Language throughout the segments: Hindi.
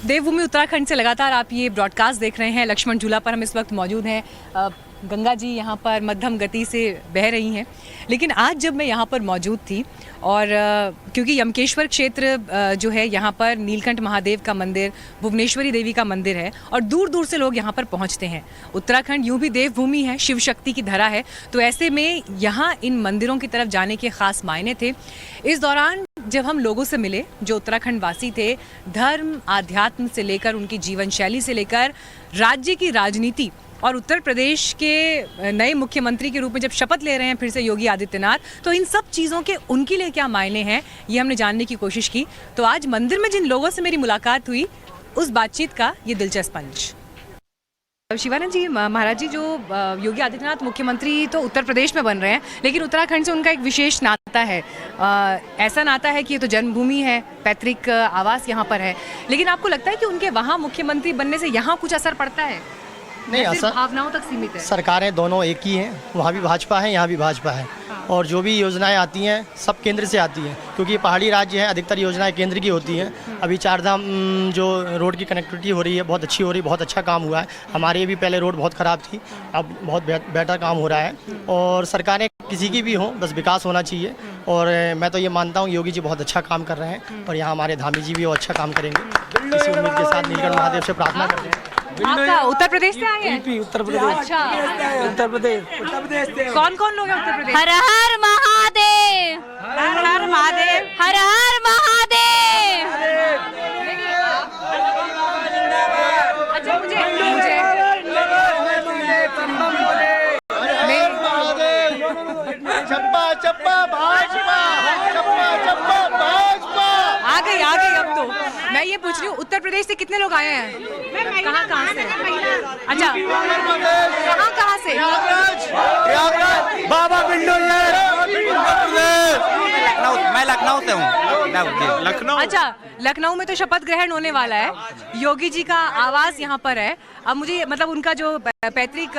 देवभूमि उत्तराखंड से लगातार आप ये ब्रॉडकास्ट देख रहे हैं। लक्ष्मण झूला पर हम इस वक्त मौजूद हैं। गंगा जी यहाँ पर मध्यम गति से बह रही हैं, लेकिन आज जब मैं यहाँ पर मौजूद थी और क्योंकि यमकेश्वर क्षेत्र जो है यहाँ पर नीलकंठ महादेव का मंदिर, भुवनेश्वरी देवी का मंदिर है और दूर दूर से लोग यहाँ पर पहुँचते हैं। उत्तराखंड यूँ भी देवभूमि है, शिव शक्ति की धरा है, तो ऐसे में यहाँ इन मंदिरों की तरफ जाने के खास मायने थे। इस दौरान जब हम लोगों से मिले जो उत्तराखंड वासी थे, धर्म आध्यात्म से लेकर उनकी जीवन शैली से लेकर राज्य की राजनीति और उत्तर प्रदेश के नए मुख्यमंत्री के रूप में जब शपथ ले रहे हैं फिर से योगी आदित्यनाथ, तो इन सब चीज़ों के उनके लिए क्या मायने हैं ये हमने जानने की कोशिश की। तो आज मंदिर में जिन लोगों से मेरी मुलाकात हुई उस बातचीत का ये दिलचस्प अंश। शिवानंद जी, महाराज जी, जो योगी आदित्यनाथ मुख्यमंत्री तो उत्तर प्रदेश में बन रहे हैं, लेकिन उत्तराखंड से उनका एक विशेष नाता है। ऐसा नाता है कि ये तो जन्मभूमि है, पैतृक आवास यहाँ पर है, लेकिन आपको लगता है कि उनके वहाँ मुख्यमंत्री बनने से यहाँ कुछ असर पड़ता है? नहीं, असर भावनाओं तक सीमित है। सरकारें दोनों एक ही हैं, वहाँ भी भाजपा है, यहाँ भी भाजपा है। और जो भी योजनाएं आती हैं सब केंद्र से आती हैं, क्योंकि ये पहाड़ी राज्य है, अधिकतर योजनाएं केंद्र की होती हैं। अभी चारधाम जो रोड की कनेक्टिविटी हो रही है बहुत अच्छी हो रही है, बहुत अच्छा काम हुआ है। हमारे भी पहले रोड बहुत ख़राब थी, अब बहुत बेहतर काम हो रहा है। और सरकारें किसी की भी हों, बस विकास होना चाहिए। और मैं तो ये मानता हूँ योगी जी बहुत अच्छा काम कर रहे हैं और यहाँ हमारे धामी जी भी वो अच्छा काम करेंगे। इसी उम्मीद के साथ नीलकंठ महादेव से प्रार्थना करते हैं। आपका उत्तर प्रदेश से आए हैं? उत्तर प्रदेश। अच्छा, उत्तर प्रदेश। कौन कौन लोग हैं उत्तर प्रदेश? हर हर महादेव, हर हर महादेव, हर हर महादेव। अच्छा, मुझे चप्पा चप्पा भाजपा, चप्पा चप्पा भाजपा। आ गई अब तो। मैं ये पूछ रही हूँ उत्तर प्रदेश से कितने लोग आए हैं? कहाँ से? अच्छा, कहाँ से? बाबा पिंडो। मैं लखनऊ से हूँ। लखनऊ। अच्छा, लखनऊ में तो शपथ ग्रहण होने वाला है, योगी जी का आवास यहाँ पर है। अब मुझे मतलब उनका जो पैतृक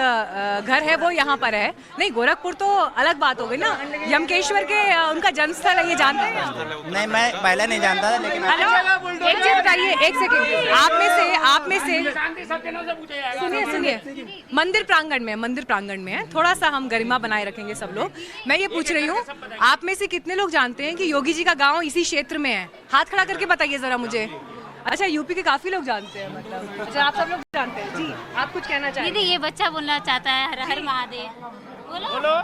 घर है वो यहाँ पर है। नहीं, गोरखपुर तो अलग बात हो गई ना, यमकेश्वर के उनका जन्मस्थल है, ये जानते हैं? नहीं, मैं पहले नहीं जानता था, लेकिन एक चीज बताइए, एक सेकंड, आप में से सुनिए, मंदिर प्रांगण में है, थोड़ा सा हम गरिमा बनाए रखेंगे सब लोग। मैं ये पूछ रही हूँ, आप में से कितने लोग जानते हैं कि योगी जी का गाँव इसी क्षेत्र में है? हाथ खड़ा करके बताइए जरा मुझे। अच्छा, यूपी के काफी लोग जानते हैं, मतलब अच्छा, आप सब लोग जानते हैं। जी, आप कुछ कहना चाहेंगे? दीदी, ये बच्चा बोलना चाहता है हर हर महादेव। बोलो।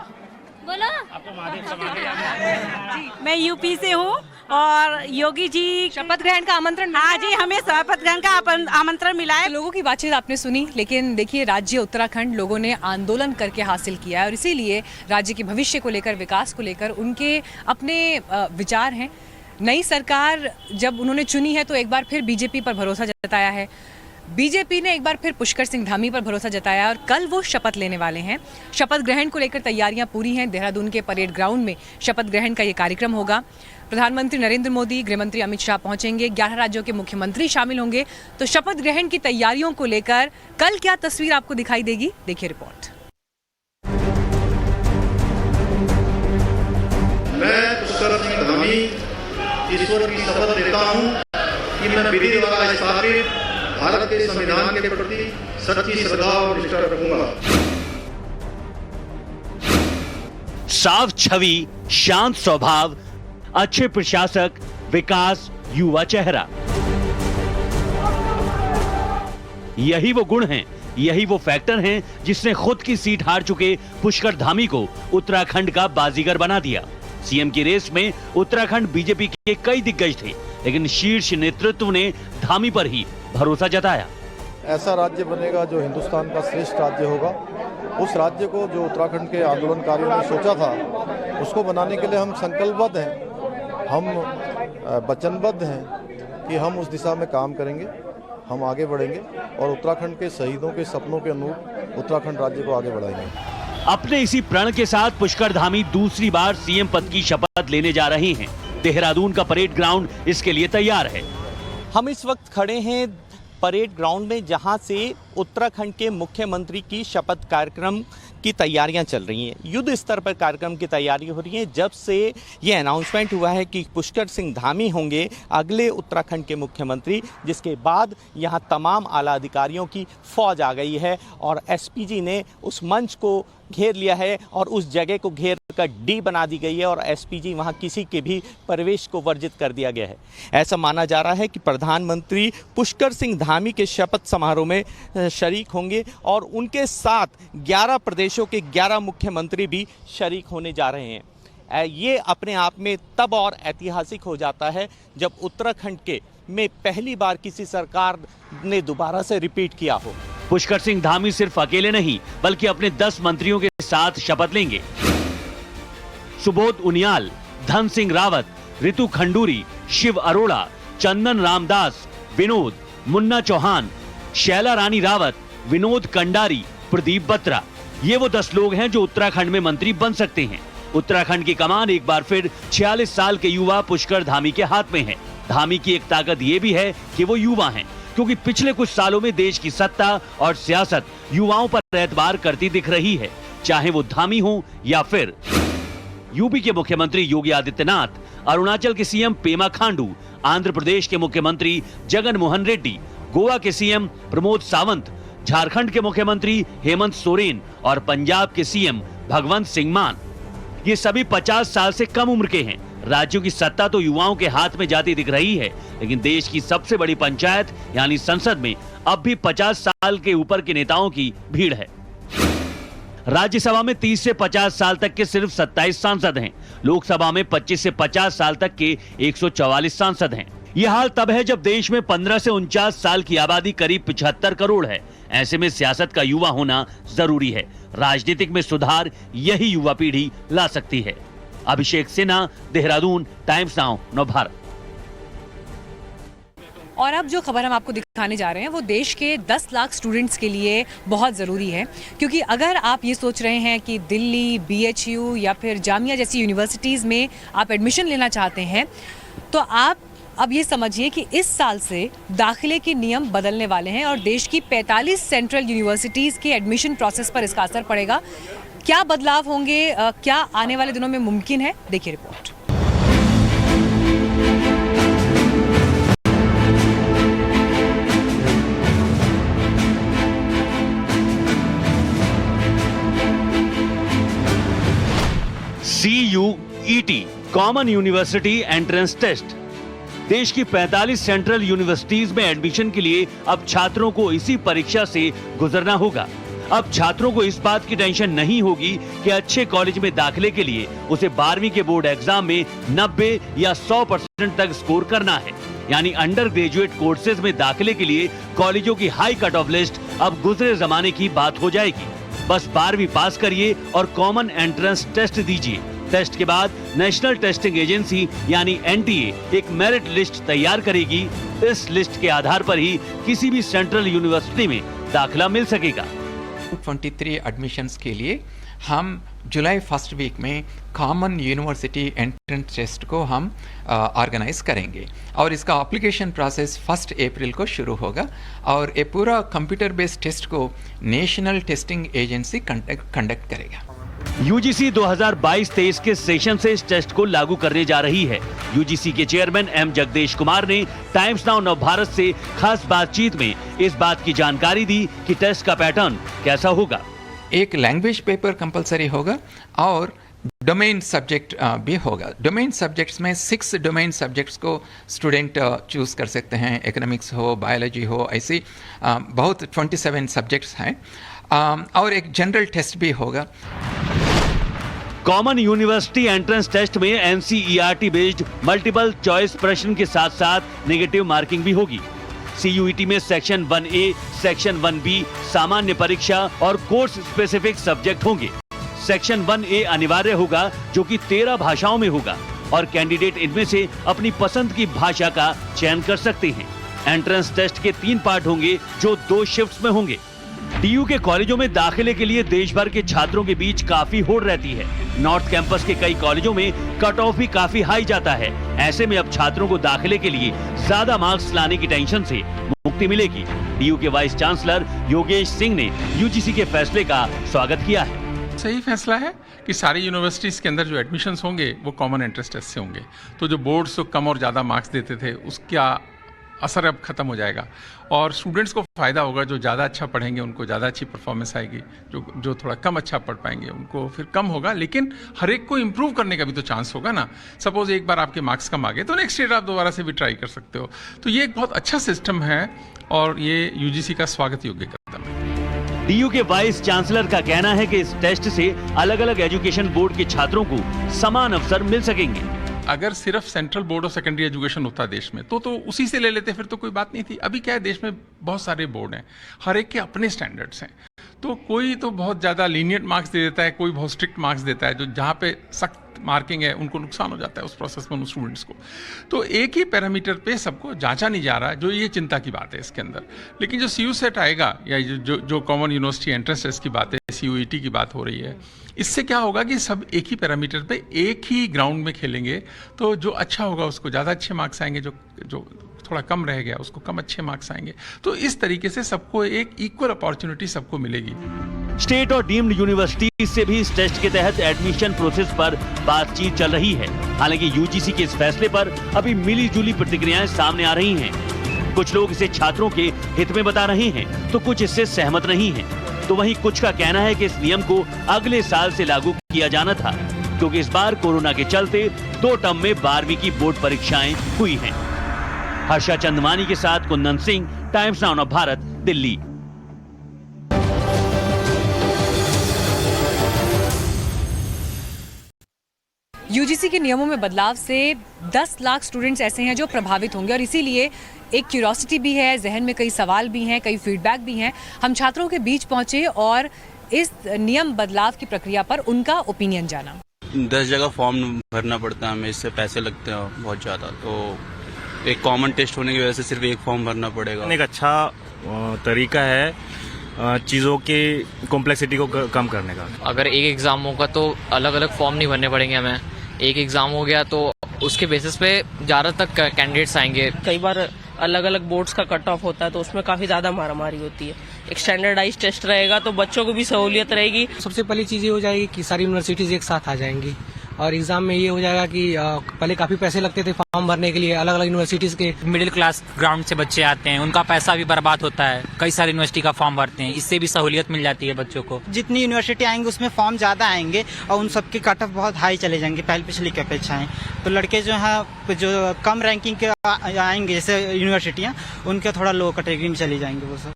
मैं यूपी से हूँ और योगी जी शपथ ग्रहण का आमंत्रण। हाँ जी, हमें शपथ ग्रहण का आमंत्रण मिला है। लोगों की बातचीत आपने सुनी, लेकिन देखिए राज्य उत्तराखंड लोगों ने आंदोलन करके हासिल किया है और इसीलिए राज्य के भविष्य को लेकर, विकास को लेकर उनके अपने विचार हैं। नई सरकार जब उन्होंने चुनी है तो एक बार फिर बीजेपी पर भरोसा जताया है, बीजेपी ने एक बार फिर पुष्कर सिंह धामी पर भरोसा जताया और कल वो शपथ लेने वाले हैं। शपथ ग्रहण को लेकर तैयारियां पूरी हैं। देहरादून के परेड ग्राउंड में शपथ ग्रहण का ये कार्यक्रम होगा। प्रधानमंत्री नरेंद्र मोदी, गृहमंत्री अमित शाह पहुंचेंगे, 11 राज्यों के मुख्यमंत्री शामिल होंगे। तो शपथ ग्रहण की तैयारियों को लेकर कल क्या तस्वीर आपको दिखाई देगी, देखिए रिपोर्ट। मैं पुष्कर सिंह धामी ईश्वर की शपथ लेता हूं कि मैं विधि द्वारा स्थापित भारत के संविधान के प्रति सच्ची श्रद्धा और निष्ठा रखूंगा। साफ छवि, शांत स्वभाव, अच्छे प्रशासक, विकास, युवा चेहरा, यही वो गुण हैं, यही वो फैक्टर हैं जिसने खुद की सीट हार चुके पुष्कर धामी को उत्तराखंड का बाजीगर बना दिया। सीएम की रेस में उत्तराखंड बीजेपी के कई दिग्गज थे, लेकिन शीर्ष नेतृत्व ने धामी पर ही भरोसा जताया। ऐसा राज्य बनेगा जो हिंदुस्तान का श्रेष्ठ राज्य होगा। उस राज्य को जो उत्तराखंड के आंदोलनकारियों ने सोचा था, उसको बनाने के लिए हम संकल्पबद्ध हैं, हम वचनबद्ध हैं कि हम उस दिशा में काम करेंगे, हम आगे बढ़ेंगे और उत्तराखंड के शहीदों के सपनों के अनुरूप उत्तराखंड राज्य को आगे बढ़ाएंगे। अपने इसी प्रण के साथ पुष्कर धामी दूसरी बार सीएम पद की शपथ लेने जा रहे हैं। देहरादून का परेड ग्राउंड इसके लिए तैयार है। हम इस वक्त खड़े हैं परेड ग्राउंड में, जहां से उत्तराखंड के मुख्यमंत्री की शपथ कार्यक्रम की तैयारियां चल रही हैं। युद्ध स्तर पर कार्यक्रम की तैयारी हो रही है। जब से ये अनाउंसमेंट हुआ है कि पुष्कर सिंह धामी होंगे अगले उत्तराखंड के मुख्यमंत्री, जिसके बाद यहां तमाम आला अधिकारियों की फौज आ गई है और एसपीजी ने उस मंच को घेर लिया है और उस जगह को घेर कर डी बना दी गई है और एसपीजी वहां किसी के भी प्रवेश को वर्जित कर दिया गया है। ऐसा माना जा रहा है कि प्रधानमंत्री पुष्कर सिंह धामी के शपथ समारोह में शरीक होंगे और उनके साथ 11 प्रदेशों के 11 मुख्यमंत्री भी शरीक होने जा रहे हैं। ये अपने आप में तब और ऐतिहासिक हो जाता है जब उत्तराखंड के में पहली बार किसी सरकार ने दोबारा से रिपीट किया हो। पुष्कर सिंह धामी सिर्फ अकेले नहीं बल्कि अपने 10 मंत्रियों के साथ शपथ लेंगे। सुबोध उनियाल, धन सिंह रावत, ऋतु खंडूरी, शिव अरोड़ा, चंदन रामदास, विनोद, मुन्ना चौहान, शैला रानी रावत, विनोद कंडारी, प्रदीप बत्रा, ये वो 10 लोग हैं जो उत्तराखंड में मंत्री बन सकते हैं। उत्तराखंड की कमान एक बार फिर 46 साल के युवा पुष्कर धामी के हाथ में है। धामी की एक ताकत ये भी है कि वो युवा हैं, क्योंकि पिछले कुछ सालों में देश की सत्ता और सियासत युवाओं पर एतबार करती दिख रही है, चाहे वो धामी हो या फिर यूपी के मुख्यमंत्री योगी आदित्यनाथ, अरुणाचल के सीएम पेमा खांडू, आंध्र प्रदेश के मुख्यमंत्री जगन मोहन रेड्डी, गोवा के सीएम प्रमोद सावंत, झारखंड के मुख्यमंत्री हेमंत सोरेन और पंजाब के सीएम भगवंत सिंह मान। ये सभी 50 साल से कम उम्र के हैं। राज्यों की सत्ता तो युवाओं के हाथ में जाती दिख रही है, लेकिन देश की सबसे बड़ी पंचायत यानी संसद में अब भी 50 साल के ऊपर के नेताओं की भीड़ है। राज्यसभा में 30 से 50 साल तक के सिर्फ 27 सांसद हैं। लोकसभा में 25 से 50 साल तक के 144 सांसद हैं। यह हाल तब है जब देश में 15 से 49 साल की आबादी करीब 75 करोड़ है। ऐसे में सियासत का युवा होना जरूरी है। राजनीतिक में सुधार यही युवा पीढ़ी ला सकती है। अभिषेक सिन्हा, देहरादून, टाइम्स नाउ नवभारत। और अब जो खबर हम आपको दिखाने जा रहे हैं वो देश के 10 लाख स्टूडेंट्स के लिए बहुत ज़रूरी है, क्योंकि अगर आप ये सोच रहे हैं कि दिल्ली, BHU या फिर जामिया जैसी यूनिवर्सिटीज़ में आप एडमिशन लेना चाहते हैं, तो आप अब ये समझिए कि इस साल से दाखिले के नियम बदलने वाले हैं और देश की 45 सेंट्रल यूनिवर्सिटीज़ के एडमिशन प्रोसेस पर इसका असर पड़ेगा। क्या बदलाव होंगे, क्या आने वाले दिनों में मुमकिन है, देखिए report. CUET common university entrance test. देश की 45 सेंट्रल यूनिवर्सिटीज में एडमिशन के लिए अब छात्रों को इसी परीक्षा से गुजरना होगा। अब छात्रों को इस बात की टेंशन नहीं होगी कि अच्छे कॉलेज में दाखिले के लिए उसे 12वीं के बोर्ड एग्जाम में 90 या 100% तक स्कोर करना है। यानी अंडर ग्रेजुएट कोर्सेज में दाखिले के लिए कॉलेजों की हाई कट ऑफ लिस्ट अब गुजरे जमाने की बात हो जाएगी। बस 12वीं पास करिए और कॉमन एंट्रेंस टेस्ट दीजिए। टेस्ट के बाद नेशनल टेस्टिंग एजेंसी यानी NTA एक मेरिट लिस्ट तैयार करेगी। इस लिस्ट के आधार पर ही किसी भी सेंट्रल यूनिवर्सिटी में दाखिला मिल सकेगा। 23 एडमिशन्स के लिए हम जुलाई फर्स्ट वीक में कॉमन यूनिवर्सिटी एंट्रेंस टेस्ट को हम ऑर्गेनाइज करेंगे और इसका एप्लीकेशन प्रोसेस 1 अप्रैल को शुरू होगा और ये पूरा कंप्यूटर बेस्ड टेस्ट को नेशनल टेस्टिंग एजेंसी कंडक्ट करेगा। UGC 2022-23 के सेशन से इस टेस्ट को लागू करने जा रही है। UGC के चेयरमैन M जगदेश कुमार ने टाइम्स नाउ नवभारत से खास बातचीत में इस बात की जानकारी दी कि टेस्ट का पैटर्न कैसा होगा। एक लैंग्वेज पेपर कंपलसरी होगा और डोमेन सब्जेक्ट भी होगा। डोमेन सब्जेक्ट्स में 6 डोमेन सब्जेक्ट्स को स्टूडेंट चूज कर सकते हैं। इकोनॉमिक्स हो, बायोलॉजी हो, ऐसी बहुत 27 सब्जेक्ट्स हैं और एक जनरल टेस्ट भी होगा। कॉमन यूनिवर्सिटी एंट्रेंस टेस्ट में NCERT बेस्ड मल्टीपल चॉइस प्रश्न के साथ साथ नेगेटिव मार्किंग भी होगी। CUET में सेक्शन 1A, सेक्शन 1B सामान्य परीक्षा और कोर्स स्पेसिफिक सब्जेक्ट होंगे। सेक्शन 1A अनिवार्य होगा जो कि 13 भाषाओं में होगा और कैंडिडेट इनमें से अपनी पसंद की भाषा का चयन कर सकते हैं। एंट्रेंस टेस्ट के 3 पार्ट होंगे जो 2 शिफ्ट्स में होंगे। DU के कॉलेजों में दाखिले के लिए देश भर के छात्रों के बीच काफी होड़ रहती है। नॉर्थ कैंपस के कई कॉलेजों में कट ऑफ भी काफी हाई जाता है। ऐसे में अब छात्रों को दाखिले के लिए ज्यादा मार्क्स लाने की टेंशन से मुक्ति मिलेगी। डीयू के वाइस चांसलर योगेश सिंह ने यूजीसी के फैसले का स्वागत किया है। सही फैसला है कि सारी यूनिवर्सिटीज़ के अंदर जो एडमिशन्स होंगे वो कॉमन एंट्रेंस टेस्ट से होंगे। तो जो बोर्ड्स तो कम और ज़्यादा मार्क्स देते थे उसका असर अब ख़त्म हो जाएगा और स्टूडेंट्स को फ़ायदा होगा। जो ज़्यादा अच्छा पढ़ेंगे उनको ज़्यादा अच्छी परफॉर्मेंस आएगी, जो थोड़ा कम अच्छा पढ़ पाएंगे उनको फिर कम होगा। लेकिन हर एक को इम्प्रूव करने का भी तो चांस होगा ना। सपोज एक बार आपके मार्क्स कम आ गए तो नेक्स्ट ईयर आप दोबारा से भी ट्राई कर सकते हो। तो ये एक बहुत अच्छा सिस्टम है और ये यूजीसी का स्वागत योग्य कदम है। डीयू के वाइस चांसलर का कहना है कि इस टेस्ट से अलग अलग एजुकेशन बोर्ड के छात्रों को समान अवसर मिल सकेंगे। अगर सिर्फ central board of secondary education होता देश में तो उसी से ले लेते, फिर तो कोई बात नहीं थी। अभी क्या है, देश में बहुत सारे बोर्ड हैं, हर एक के अपने स्टैंडर्ड्स हैं। तो कोई तो बहुत ज़्यादा लीनियंट मार्क्स दे देता है, कोई बहुत स्ट्रिक्ट मार्क्स देता है। जो जहाँ पे सख्त मार्किंग है उनको नुकसान हो जाता है उस प्रोसेस में उन स्टूडेंट्स को। तो एक ही पैरामीटर पे सबको जांचा नहीं जा रहा, जो ये चिंता की बात है इसके अंदर। लेकिन जो CU सेट आएगा या जो कॉमन यूनिवर्सिटी एंट्रेंस टेस्ट की बात है, CUET की बात हो रही है, इससे क्या होगा कि सब एक ही पैरामीटर पे एक ही ग्राउंड में खेलेंगे। तो जो अच्छा होगा उसको ज़्यादा अच्छे मार्क्स आएंगे, जो थोड़ा कम रह गया उसको कम अच्छे मार्क्स आएंगे। तो इस तरीके से सबको एक इक्वल अपॉर्चुनिटी सबको मिलेगी। स्टेट और डीम्ड यूनिवर्सिटी से भी इस टेस्ट के तहत एडमिशन प्रोसेस पर बातचीत चल रही है। हालांकि यूजीसी के इस फैसले पर अभी मिली जुली प्रतिक्रियाएं सामने आ रही हैं। कुछ लोग इसे छात्रों के हित में बता रहे हैं तो कुछ इससे सहमत नहीं हैं। तो वहीं कुछ का कहना है कि इस नियम को अगले साल से लागू किया जाना था, क्योंकि इस बार कोरोना के चलते 2 टर्म में 12वीं की बोर्ड परीक्षाएं हुई हैं। हर्षा चंदमानी के साथ Kundan Singh, times now of Bharat, Delhi. UGC के नियमों में बदलाव से 10 लाख स्टूडेंट्स ऐसे हैं जो प्रभावित होंगे और इसीलिए एक क्यूरियोसिटी भी है, जहन में कई सवाल भी हैं, कई फीडबैक भी हैं। हम छात्रों के बीच पहुंचे और इस नियम बदलाव की प्रक्रिया पर उनका ओपिनियन जाना। 10 जगह फॉर्म भरना पड़ता है हमें, इससे पैसे लगते हैं बहुत ज़्यादा। तो एक कॉमन टेस्ट होने की वजह से सिर्फ एक फॉर्म भरना पड़ेगा। एक अच्छा तरीका है चीज़ों की कॉम्प्लेक्सिटी को कम करने का। अगर एक एग्ज़ाम होगा तो अलग अलग फॉर्म नहीं भरने पड़ेंगे हमें। एक एग्ज़ाम हो गया तो उसके बेसिस पे ज़्यादा तक कैंडिडेट्स आएंगे। कई बार अलग अलग बोर्ड्स का कट ऑफ होता है तो उसमें काफ़ी ज़्यादा मारामारी होती है। एक स्टैंडर्डाइज टेस्ट रहेगा तो बच्चों को भी सहूलियत रहेगी। सबसे पहली चीज़ ये हो जाएगी कि सारी यूनिवर्सिटीज़ एक साथ आ जाएंगी और एग्जाम में ये हो जाएगा कि पहले काफ़ी पैसे लगते थे फॉर्म भरने के लिए अलग अलग यूनिवर्सिटीज़ के। मिडिल क्लास ग्राउंड से बच्चे आते हैं, उनका पैसा भी बर्बाद होता है। कई सारी यूनिवर्सिटी का फॉर्म भरते हैं, इससे भी सहूलियत मिल जाती है बच्चों को। जितनी यूनिवर्सिटी आएंगे उसमें फॉर्म ज़्यादा आएंगे और उन सबके कट ऑफ बहुत हाई चले जाएंगे पहले पिछली की अपेक्षाएं। तो लड़के जो हैं जो कम रैंकिंग के आएंगे जैसे यूनिवर्सिटियाँ, उनके थोड़ा लो कैटेगरी में चली जाएंगे वो सब।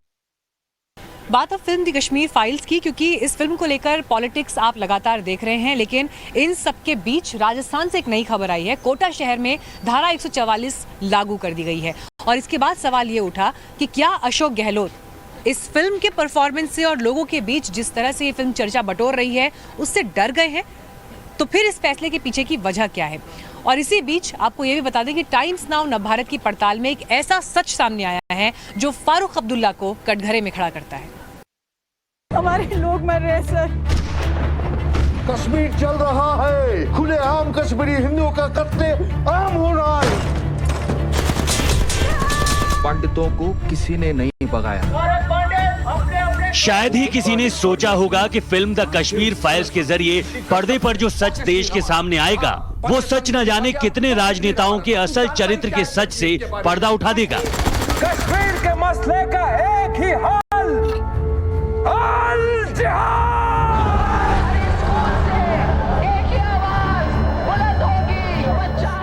बात अब फिल्म दी कश्मीर फाइल्स की, क्योंकि इस फिल्म को लेकर पॉलिटिक्स आप लगातार देख रहे हैं, लेकिन इन सब के बीच राजस्थान से एक नई खबर आई है। कोटा शहर में धारा 144 लागू कर दी गई है और इसके बाद सवाल ये उठा कि क्या अशोक गहलोत इस फिल्म के परफॉर्मेंस से और लोगों के बीच जिस तरह से ये फिल्म चर्चा बटोर रही है उससे डर गए हैं? तो फिर इस फैसले के पीछे की वजह क्या है? और इसी बीच आपको ये भी बता दें कि टाइम्स नाउ नव भारत की पड़ताल में एक ऐसा सच सामने आया है जो फारूक अब्दुल्ला को कटघरे में खड़ा करता है। हमारे लोग मर रहे हैं सर। कश्मीर चल रहा है, खुलेआम कश्मीरी हिंदुओं का कत्ले आम हो रहा है। पंडितों को किसी ने नहीं भगाया। शायद ही किसी ने सोचा होगा कि फिल्म द कश्मीर फाइल्स के जरिए पर्दे पर जो सच देश के सामने आएगा वो सच न जाने कितने राजनेताओं के असल चरित्र के सच से पर्दा उठा देगा। कश्मीर के मसले का एक ही हल,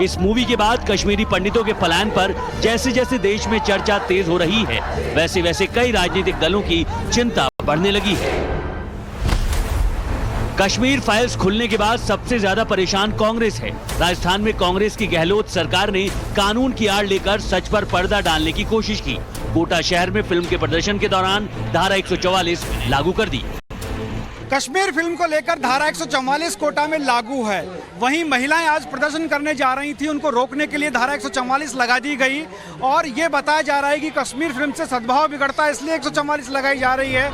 इस मूवी के बाद कश्मीरी पंडितों के पलायन पर जैसे जैसे देश में चर्चा तेज हो रही है, वैसे वैसे कई राजनीतिक दलों की चिंता बढ़ने लगी है। कश्मीर फाइल्स खुलने के बाद सबसे ज्यादा परेशान कांग्रेस है। राजस्थान में कांग्रेस की गहलोत सरकार ने कानून की आड़ लेकर सच पर पर्दा डालने की कोशिश की। कोटा शहर में फिल्म के प्रदर्शन के दौरान धारा 144 लागू कर दी। कश्मीर फिल्म को लेकर धारा 144 कोटा में लागू है। वहीं महिलाएं आज प्रदर्शन करने जा रही थी, उनको रोकने के लिए धारा 144 लगा दी गई और ये बताया जा रहा है कि कश्मीर फिल्म से सद्भाव बिगड़ता है, इसलिए 144 लगाई जा रही है।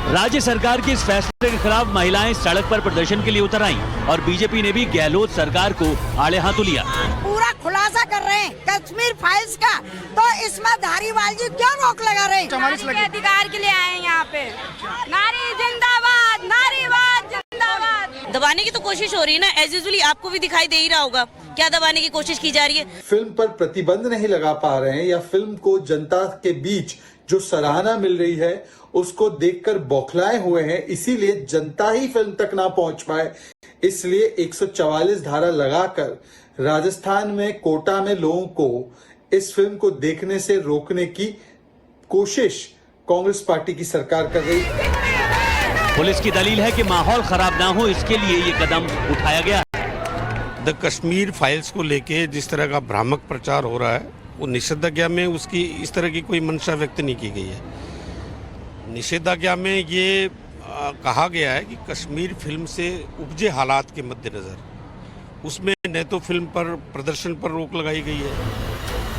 राज्य सरकार के इस फैसले के खिलाफ महिलाएं सड़क पर प्रदर्शन के लिए उतर आईं और बीजेपी ने भी गहलोत सरकार को आड़े हाथों लिया। पूरा खुलासा कर रहे हैं कश्मीर फाइल्स का, तो इसमें धारीवाल जी क्यों रोक लगा रहे हैं? नारी के अधिकार के लिए आए हैं यहाँ पे। नारी जिंदाबाद, नारीवाद जिंदाबाद। दबाने की तो कोशिश हो रही है ना, एज यूजुअली आपको भी दिखाई दे ही रहा होगा क्या दबाने की कोशिश की जा रही है। फिल्म पर प्रतिबंध नहीं लगा पा रहे हैं या फिल्म को जनता के बीच जो सराहना मिल रही है उसको देखकर बौखलाए हुए हैं, इसीलिए जनता ही फिल्म तक ना पहुंच पाए, इसलिए 144 धारा लगाकर राजस्थान में कोटा में लोगों को इस फिल्म को देखने से रोकने की कोशिश कांग्रेस पार्टी की सरकार कर रही है। पुलिस की दलील है कि माहौल खराब ना हो, इसके लिए ये कदम उठाया गया है। द कश्मीर फाइल्स को लेके जिस तरह का भ्रामक प्रचार हो रहा है, वो निषेधाज्ञा में उसकी इस तरह की कोई मंशा व्यक्त नहीं की गई है। निषेधाज्ञा में ये कहा गया है कि कश्मीर फिल्म से उपजे हालात के मद्देनजर उसमें न तो फिल्म पर प्रदर्शन पर रोक लगाई गई है।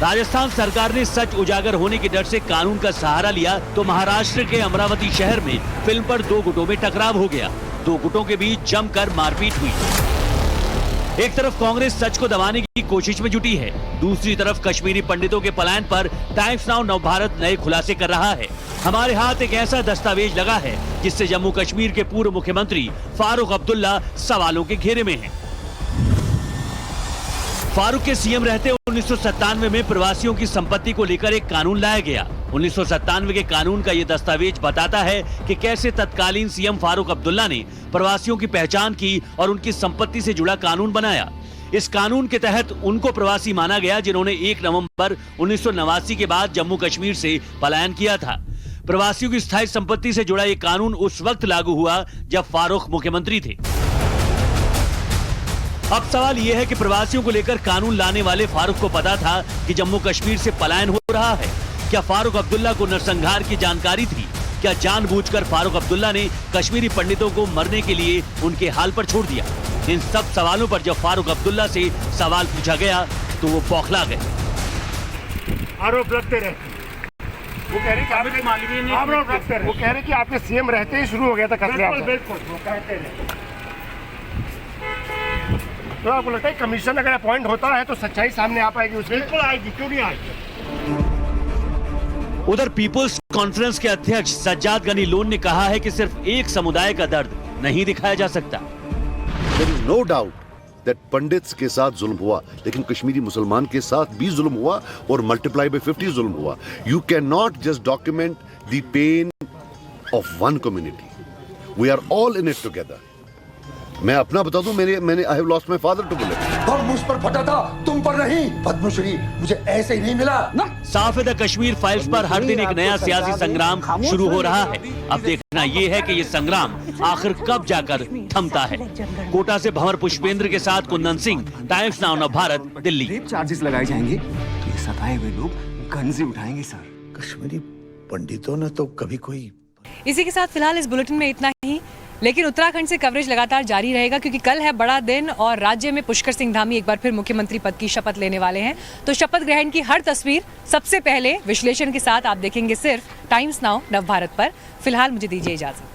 राजस्थान सरकार ने सच उजागर होने के डर से कानून का सहारा लिया तो महाराष्ट्र के अमरावती शहर में फिल्म पर दो गुटों में टकराव हो गया। दो गुटों के बीच जमकर मारपीट हुई। एक तरफ कांग्रेस सच को दबाने की कोशिश में जुटी है, दूसरी तरफ कश्मीरी पंडितों के पलायन पर टाइम्स नाउ नवभारत नए खुलासे कर रहा है। हमारे हाथ एक ऐसा दस्तावेज लगा है जिससे जम्मू कश्मीर के पूर्व मुख्यमंत्री फारूक अब्दुल्ला सवालों के घेरे में हैं। फारूक के सीएम रहते 1997 में प्रवासियों की संपत्ति को लेकर एक कानून लाया गया। 1997 के कानून का ये दस्तावेज बताता है कि कैसे तत्कालीन सीएम फारूक अब्दुल्ला ने प्रवासियों की पहचान की और उनकी संपत्ति से जुड़ा कानून बनाया। इस कानून के तहत उनको प्रवासी माना गया जिन्होंने 1 नवंबर 1989 के बाद जम्मू कश्मीर से पलायन किया था। प्रवासियों की स्थायी संपत्ति से जुड़ा ये कानून उस वक्त लागू हुआ जब फारूक मुख्यमंत्री थे। अब सवाल यह है कि प्रवासियों को लेकर कानून लाने वाले फारूक को पता था कि जम्मू कश्मीर से पलायन हो रहा है। क्या फारूक अब्दुल्ला को नरसंहार की जानकारी थी? क्या जानबूझकर फारूक अब्दुल्ला ने कश्मीरी पंडितों को मरने के लिए उनके हाल पर छोड़ दिया? इन सब सवालों पर जब फारूक अब्दुल्ला से सवाल पूछा गया तो वो बौखला गए। आरोप लगते रहते, वो कह रहे कि आपके सीएम रहते ही शुरू हो गया था खतरा। बिल्कुल वो कहते रहे। तो आपको लगता है कमीशन अगर अपॉइंट होता है तो सच्चाई सामने आ पाएगी? उसमें बिल्कुल आएगी, क्यों नहीं आएगी? उधर पीपुल्स कॉन्फ्रेंस के अध्यक्ष सज्जाद गनी लोन ने कहा है कि सिर्फ एक समुदाय का दर्द नहीं दिखाया जा सकता। There is no doubt that pandits के साथ जुल्म हुआ, लेकिन कश्मीरी मुसलमान के साथ भी जुल्म हुआ और मल्टीप्लाई बाय 50 जुल्म हुआ। You cannot just document the pain of one community. We are all in it together. मैं अपना बता दूं, मैंने I have lost my father to bullet. और मुझ पर फटा था, तुम पर नहीं। पद्मश्री मुझे ऐसे ही नहीं मिला ना। साफ है कश्मीर फाइल्स पर हर दिन एक नया सियासी संग्राम शुरू हो रहा है। अब देखना ये है कि ये संग्राम आखिर कब जाकर थमता है। कोटा से भंवर पुष्पेंद्र के साथ Kundan Singh, times now Navbharat, Delhi. Charges लगाए जाएंगे तो ये सताए हुए लोग गंजी उठाएंगे सर। कश्मीरी पंडितों ने तो कभी कोई। इसी के साथ फिलहाल इस बुलेटिन में इतना ही, लेकिन उत्तराखंड से कवरेज लगातार जारी रहेगा क्योंकि कल है बड़ा दिन और राज्य में पुष्कर सिंह धामी एक बार फिर मुख्यमंत्री पद की शपथ लेने वाले हैं। तो शपथ ग्रहण की हर तस्वीर सबसे पहले विश्लेषण के साथ आप देखेंगे सिर्फ टाइम्स नाउ नवभारत पर। फिलहाल मुझे दीजिए इजाजत।